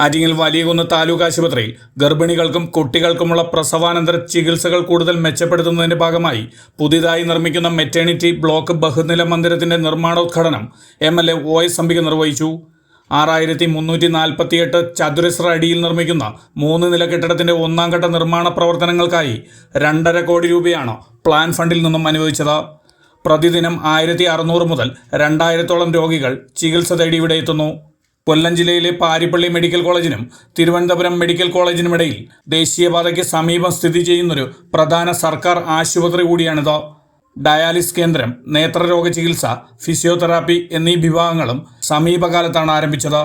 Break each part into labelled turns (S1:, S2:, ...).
S1: ആറ്റിങ്ങൽ വലിയകുന്ന് താലൂക്ക് ആശുപത്രിയിൽ ഗർഭിണികൾക്കും കുട്ടികൾക്കുമുള്ള പ്രസവാനന്തര ചികിത്സകൾ കൂടുതൽ മെച്ചപ്പെടുത്തുന്നതിന്റെ ഭാഗമായി പുതിയതായി നിർമ്മിക്കുന്ന മെറ്റേണിറ്റി ബ്ലോക്ക് ബഹുനില മന്ദിരത്തിന്റെ നിർമ്മാണോദ്ഘാടനം MLA OS അംബിക നിർവഹിച്ചു. 6348 ചതുരശ്ര അടിയിൽ നിർമ്മിക്കുന്ന 3 നില കെട്ടിടത്തിന്റെ ഒന്നാം ഘട്ട നിർമ്മാണ പ്രവർത്തനങ്ങൾക്കായി 2.5 കോടി രൂപയാണ് പ്ലാൻ ഫണ്ടിൽ നിന്നും അനുവദിച്ചത്. പ്രതിദിനം 1600 മുതൽ 2000-ഓളം രോഗികൾ ചികിത്സ തേടി ഇവിടെ എത്തുന്നു. കൊല്ലം ജില്ലയിലെ പാരിപ്പള്ളി മെഡിക്കൽ കോളേജിനും തിരുവനന്തപുരം മെഡിക്കൽ കോളേജിനുമിടയിൽ ദേശീയപാതയ്ക്ക് സമീപം സ്ഥിതി ചെയ്യുന്നൊരു പ്രധാന സർക്കാർ ആശുപത്രി കൂടിയാണിത്. ഡയാലിസ് കേന്ദ്രം, നേത്രരോഗ ചികിത്സ, ഫിസിയോതെറാപ്പി എന്നീ വിഭാഗങ്ങളും സമീപകാലത്താണ് ആരംഭിച്ചത്.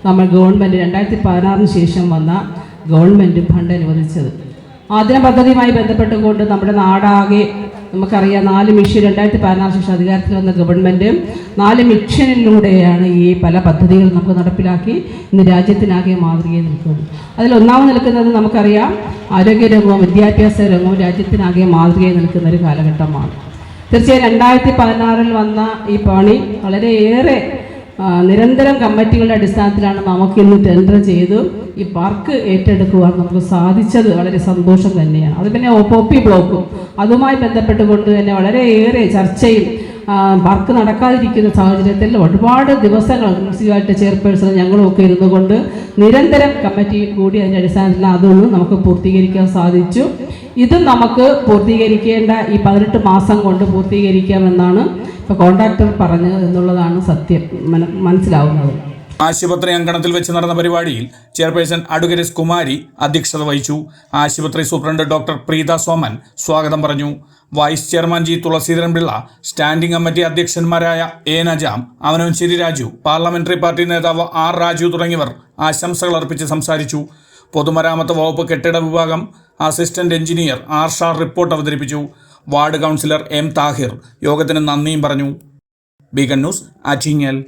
S2: നമ്മൾ ഗവൺമെൻറ് 2016 ശേഷം വന്ന ഗവൺമെൻറ് ഫണ്ട് അനുവദിച്ചത് ആദ്യ പദ്ധതിയുമായി ബന്ധപ്പെട്ടുകൊണ്ട് നമ്മുടെ നാടാകെ നമുക്കറിയാം 4 മിഷൻ 2016 ശേഷം അധികാരത്തിൽ വന്ന ഗവൺമെൻറ് 4 മിഷനിലൂടെയാണ് ഈ പല പദ്ധതികൾ നമുക്ക് നടപ്പിലാക്കി ഇന്ന് രാജ്യത്തിനാകെ മാതൃകയിൽ നിൽക്കുന്നത്. അതിലൊന്നാമത് നിൽക്കുന്നത് നമുക്കറിയാം ആരോഗ്യരംഗവും വിദ്യാഭ്യാസ രംഗവും രാജ്യത്തിനാകെ മാതൃകയിൽ നിൽക്കുന്ന ഒരു കാലഘട്ടമാണ്. തീർച്ചയായും 2016 വന്ന ഈ പണി വളരെയേറെ നിരന്തരം കമ്മിറ്റികളുടെ അടിസ്ഥാനത്തിലാണ് നമുക്കിന്ന് ടെൻഡർ ചെയ്ത് ഈ പാർക്ക് ഏറ്റെടുക്കുവാൻ നമുക്ക് സാധിച്ചത്. വളരെ സന്തോഷം തന്നെയാണ്. അത് പിന്നെ OPP ബ്ലോക്കും അതുമായി ബന്ധപ്പെട്ടുകൊണ്ട് തന്നെ വളരെയേറെ ചർച്ചയും പാർക്ക് നടക്കാതിരിക്കുന്ന സാഹചര്യത്തിൽ ഒരുപാട് ദിവസങ്ങൾ മുനിസിപ്പാലിറ്റി ചെയർപേഴ്സൺ ഞങ്ങളുമൊക്കെ ഇരുന്നു കൊണ്ട് നിരന്തരം കമ്മിറ്റിയിൽ കൂടി അതിൻ്റെ അടിസ്ഥാനത്തിൽ അതൊന്നും നമുക്ക് പൂർത്തീകരിക്കാൻ സാധിച്ചു. ഇതും നമുക്ക് പൂർത്തീകരിക്കേണ്ട ഈ 18 മാസം കൊണ്ട് പൂർത്തീകരിക്കാമെന്നാണ് ഇപ്പോൾ കോൺട്രാക്ടർ പറഞ്ഞത് എന്നുള്ളതാണ് സത്യം മനസ്സിലാവുന്നത്.
S1: ആശുപത്രി അങ്കണത്തിൽ വെച്ച് നടന്ന പരിപാടിയിൽ ചെയർപേഴ്സൺ അഡ്വക്കേറ്റ് കുമാരി അധ്യക്ഷത വഹിച്ചു. ആശുപത്രി സൂപ്രണ്ട് ഡോക്ടർ പ്രീത സോമൻ സ്വാഗതം പറഞ്ഞു. Vice chairman G. Thulaseedharan Pillai, standing committee അധ്യക്ഷന്മാരായ A. Najam, Avanavanchery Raju, parliamentary party നേതാവ് R. രാജു തുടങ്ങിയവർ ആശംസകൾ അർപ്പിച്ച് സംസാരിച്ചു. പൊതുമരാമത്ത് വകുപ്പ് കെട്ടിട വിഭാഗം assistant engineer R. Shar report അവതരിപ്പിച്ചു. Ward councillor M. താഹിർ യോഗത്തിന് നന്ദിയും പറഞ്ഞു. ബീഗൺ ന്യൂസ്, ആറ്റിങ്ങൽ.